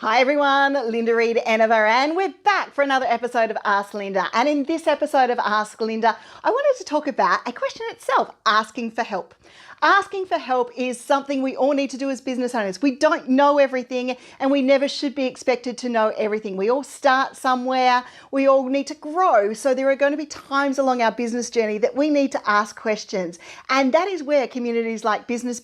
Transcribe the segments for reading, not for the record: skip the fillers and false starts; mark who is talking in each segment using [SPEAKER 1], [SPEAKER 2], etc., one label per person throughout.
[SPEAKER 1] Hi everyone, Linda Reed-Enever, and we're back for another episode of Ask Linda. And in this episode of Ask Linda, I wanted to talk about a question itself, asking for help. Asking for help is something we all need to do as business owners. We don't know everything and we never should be expected to know everything. We all start somewhere, we all need to grow. So there are going to be times along our business journey that we need to ask questions. And that is where communities like Business,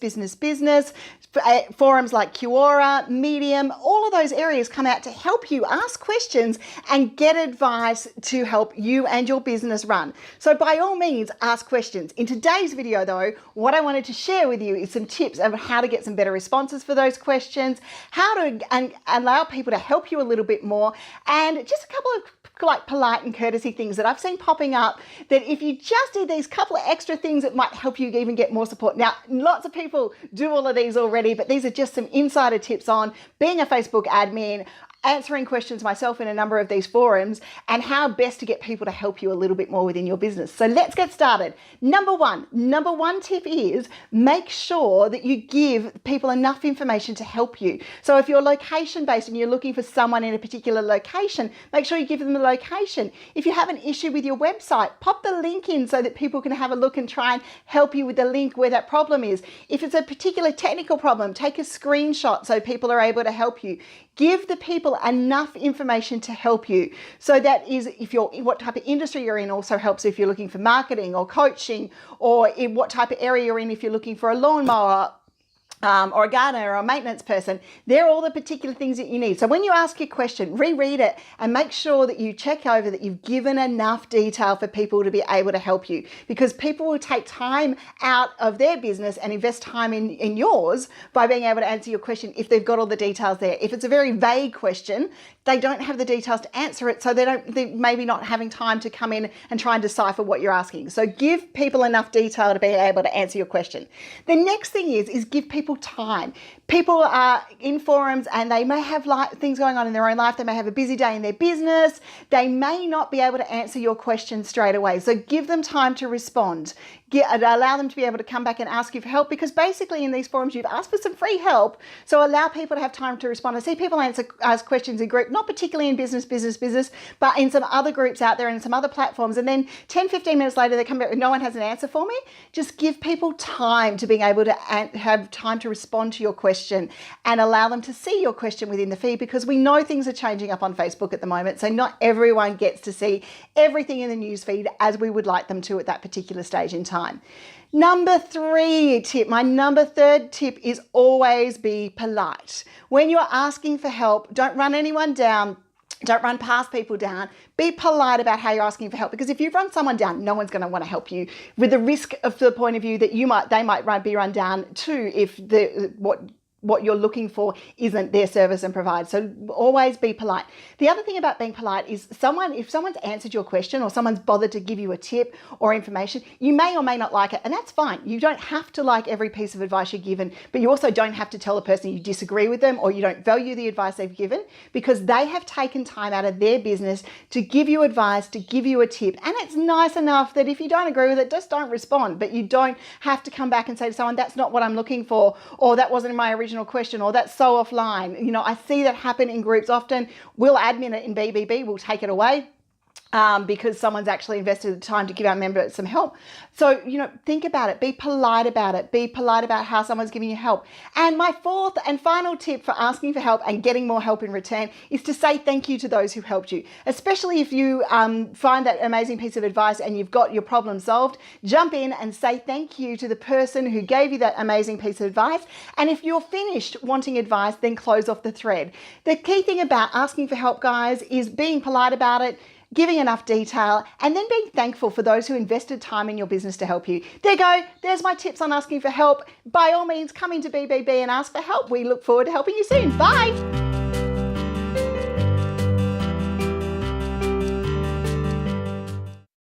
[SPEAKER 1] forums like Quora, Medium, all of those areas come out to help you ask questions and get advice to help you and your business run. So by all means, ask questions. In today's video though, what I wanted to share with you is some tips of how to get some better responses for those questions, how to allow people to help you a little bit more, and just a couple of like polite and courtesy things that I've seen popping up that if you just did these couple of extra things, it might help you even get more support. Now, lots of people do all of these already, but these are just some insider tips on being a Facebook admin, answering questions myself in a number of these forums, and how best to get people to help you a little bit more within your business. So let's get started. Number one tip is make sure that you give people enough information to help you. So if you're location based and you're looking for someone in a particular location, make sure you give them the location. If you have an issue with your website, pop the link in so that people can have a look and try and help you with the link where that problem is. If it's a particular technical problem, take a screenshot so people are able to help you. Give the people enough information to help you. So that is if you're what type of industry you're in, also helps if you're looking for marketing or coaching, or in what type of area you're in if you're looking for a lawnmower, or a gardener or a maintenance person. They're all the particular things that you need. So when you ask your question, reread it and make sure that you check over that you've given enough detail for people to be able to help you, because people will take time out of their business and invest time in yours by being able to answer your question if they've got all the details there. If it's a very vague question, they don't have the details to answer it, so they're maybe not having time to come in and try and decipher what you're asking. So give people enough detail to be able to answer your question. The next thing is give people time. People are in forums and they may have things going on in their own life. They may have a busy day in their business. They may not be able to answer your question straight away. So give them time to respond. Allow them to be able to come back and ask you for help, because basically in these forums you've asked for some free help. So allow people to have time to respond. I see people ask questions in group, not particularly in business, but in some other groups out there and some other platforms. And then 10, 15 minutes later, they come back and no one has an answer for me. Just give people time to being able to have time to respond to your question and allow them to see your question within the feed, because we know things are changing up on Facebook at the moment. So not everyone gets to see everything in the news feed as we would like them to at that particular stage in time. Number my number third tip is always be polite. When you're asking for help, don't run anyone down. Don't run past people down. Be polite about how you're asking for help, because if you run someone down, no one's going to want to help you, with the risk of the point of view that they might be run down too if what you're looking for isn't their service and provide. So always be polite. The other thing about being polite is if someone's answered your question or someone's bothered to give you a tip or information, you may or may not like it, and that's fine. You don't have to like every piece of advice you're given, but you also don't have to tell a person you disagree with them or you don't value the advice they've given, because they have taken time out of their business to give you advice, to give you a tip. And it's nice enough that if you don't agree with it, just don't respond, but you don't have to come back and say to someone, that's not what I'm looking for, or that wasn't in my original question, or that's so offline. You know, I see that happen in groups often. We'll admin it in BBB, we'll take it away because someone's actually invested the time to give our member some help. So, think about it. Be polite about it. Be polite about how someone's giving you help. And my fourth and final tip for asking for help and getting more help in return is to say thank you to those who helped you. Especially if you find that amazing piece of advice and you've got your problem solved, jump in and say thank you to the person who gave you that amazing piece of advice. And if you're finished wanting advice, then close off the thread. The key thing about asking for help, guys, is being polite about it, giving enough detail, and then being thankful for those who invested time in your business to help you. There you go. There's my tips on asking for help. By all means, come into BBB and ask for help. We look forward to helping you soon. Bye.